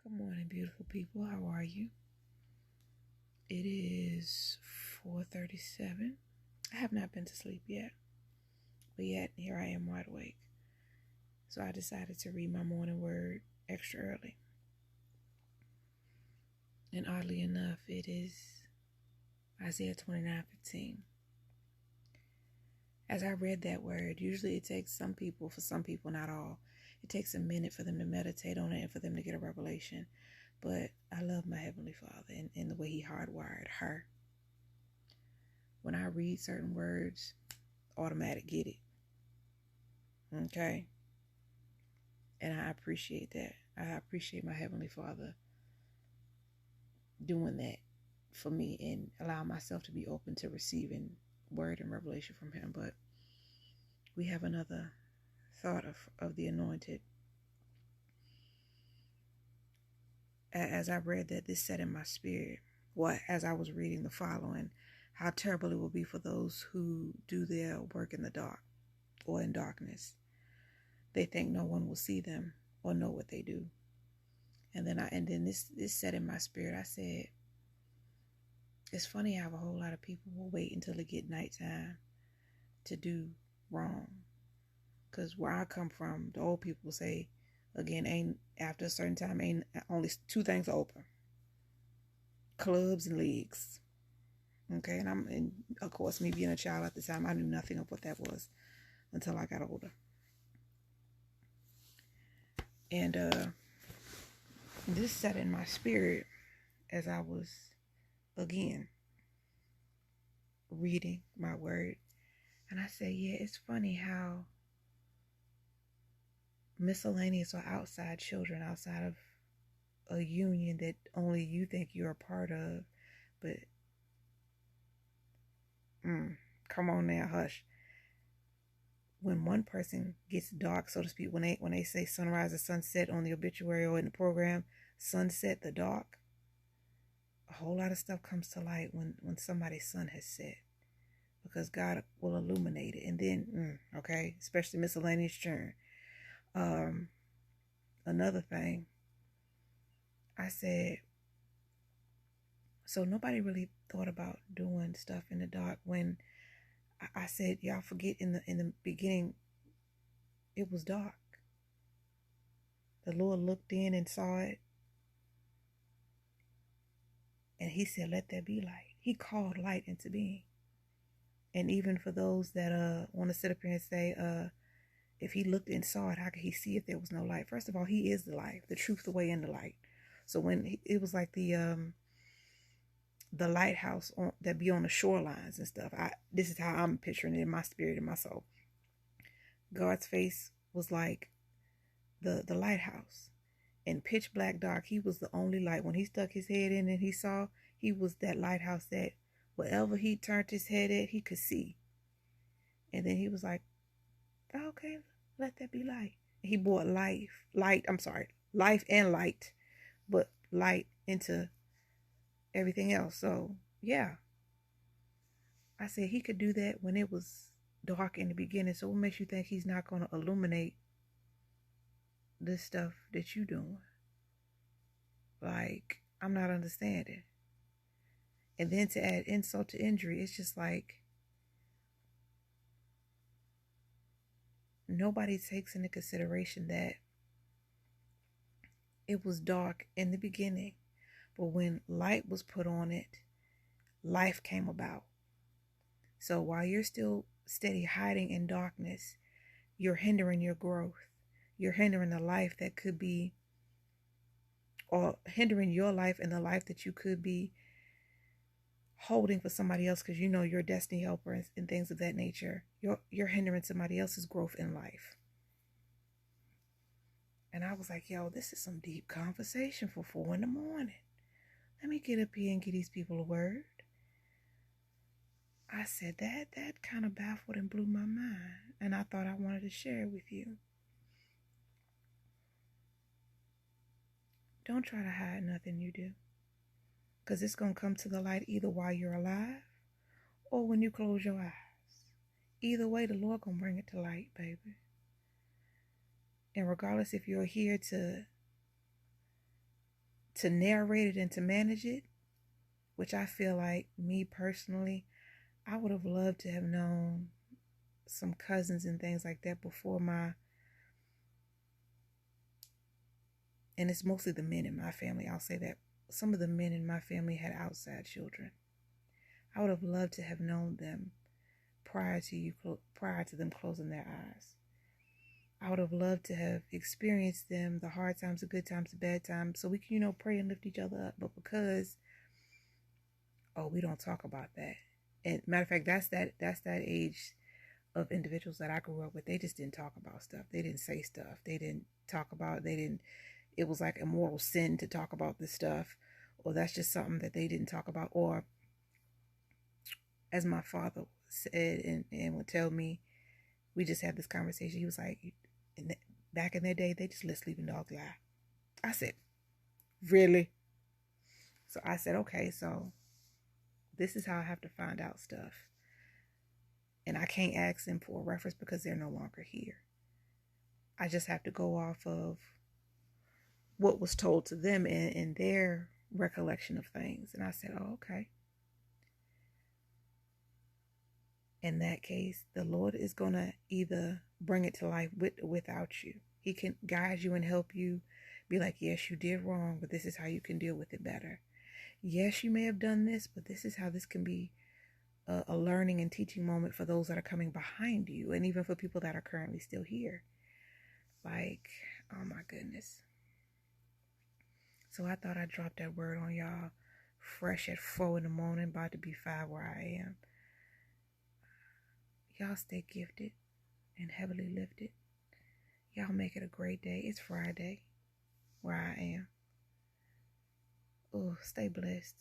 Good morning, beautiful people. How are you? It is 4:37. I have not been to sleep yet, but yet here I am wide awake. So I decided to read my morning word extra early. And oddly enough, it is Isaiah 29:15. As I read that word, usually it takes some people, not all, it takes a minute for them to meditate on it and for them to get a revelation. But I love my Heavenly Father and the way He hardwired her. When I read certain words, automatic get it. Okay? And I appreciate that. I appreciate my Heavenly Father doing that for me and allow myself to be open to receiving word and revelation from Him. But we have another thought of the anointed. As I read that, this set in my spirit, as I was reading the following, how terrible it will be for those who do their work in the dark or in darkness. They think no one will see them or know what they do. And then this set in my spirit. I said, it's funny how a whole lot of people will wait until it get nighttime to do wrong. Because where I come from, the old people say, again, ain't after a certain time, ain't only two things are open: clubs and leagues. Okay, and of course, me being a child at the time, I knew nothing of what that was until I got older. And this set in my spirit as I was again reading my word, and I said, yeah, it's funny how miscellaneous or outside children, outside of a union that only you think you're a part of, but come on now, hush. When one person gets dark, so to speak, when they say sunrise or sunset on the obituary or in the program, sunset the dark, a whole lot of stuff comes to light when somebody's sun has set, because God will illuminate it. And then, okay, especially miscellaneous churn. Another thing, I said, so nobody really thought about doing stuff in the dark when I said, y'all forget in the beginning, it was dark. The Lord looked in and saw it. And He said, let there be light. He called light into being. And even for those that want to sit up here and say, if He looked and saw it, how could He see if there was no light? First of all, He is the light, the truth, the way, and the light. So when it was like the lighthouse that be on the shorelines and stuff, this is how I'm picturing it in my spirit and my soul. God's face was like the lighthouse, in pitch black dark. He was the only light. When He stuck His head in and He saw, He was that lighthouse that wherever He turned His head at, He could see. And then He was like, okay, let there be light. He brought life and light, but light into everything else. So yeah, I said He could do that when it was dark in the beginning. So what makes you think He's not going to illuminate this stuff that you doing? Like, I'm not understanding. And then to add insult to injury, it's just like nobody takes into consideration that it was dark in the beginning, but when light was put on it, life came about. So while you're still steady hiding in darkness, you're hindering your growth. You're hindering the life that could be, or hindering your life and the life that you could be holding for somebody else, because you know you're a destiny helper and things of that nature. You're hindering somebody else's growth in life. And I was like, yo, this is some deep conversation for 4 a.m. Let me get up here and give these people a word. I said that kind of baffled and blew my mind, and I thought I wanted to share it with you. Don't try to hide nothing you do, because it's going to come to the light either while you're alive or when you close your eyes. Either way, the Lord going to bring it to light, baby. And regardless if you're here to to narrate it and to manage it, which I feel like, me personally, I would have loved to have known some cousins and things like that before and it's mostly the men in my family, I'll say that. Some of the men in my family had outside children. I would have loved to have known them prior to them closing their eyes. I would have loved to have experienced them, the hard times, the good times, the bad times, so we can, pray and lift each other up. But because, we don't talk about that. And matter of fact, that's that age of individuals that I grew up with. They just didn't talk about stuff. They didn't say stuff. They didn't talk about, it was like a mortal sin to talk about this stuff, or that's just something that they didn't talk about. Or as my father said and would tell me, we just had this conversation. He was like, back in their day, they just let sleeping dogs lie. I said, really? So I said, okay, so this is how I have to find out stuff. And I can't ask them for a reference because they're no longer here. I just have to go off of what was told to them and their recollection of things. And I said, oh, okay. In that case, the Lord is going to either bring it to life without you. He can guide you and help you be like, yes, you did wrong, but this is how you can deal with it better. Yes, you may have done this, but this is how this can be a learning and teaching moment for those that are coming behind you, and even for people that are currently still here. Like, oh my goodness. So I thought I'd drop that word on y'all fresh at 4 a.m, about to be 5 where I am. Y'all stay gifted and heavily lifted. Y'all make it a great day. It's Friday where I am. Oh, stay blessed.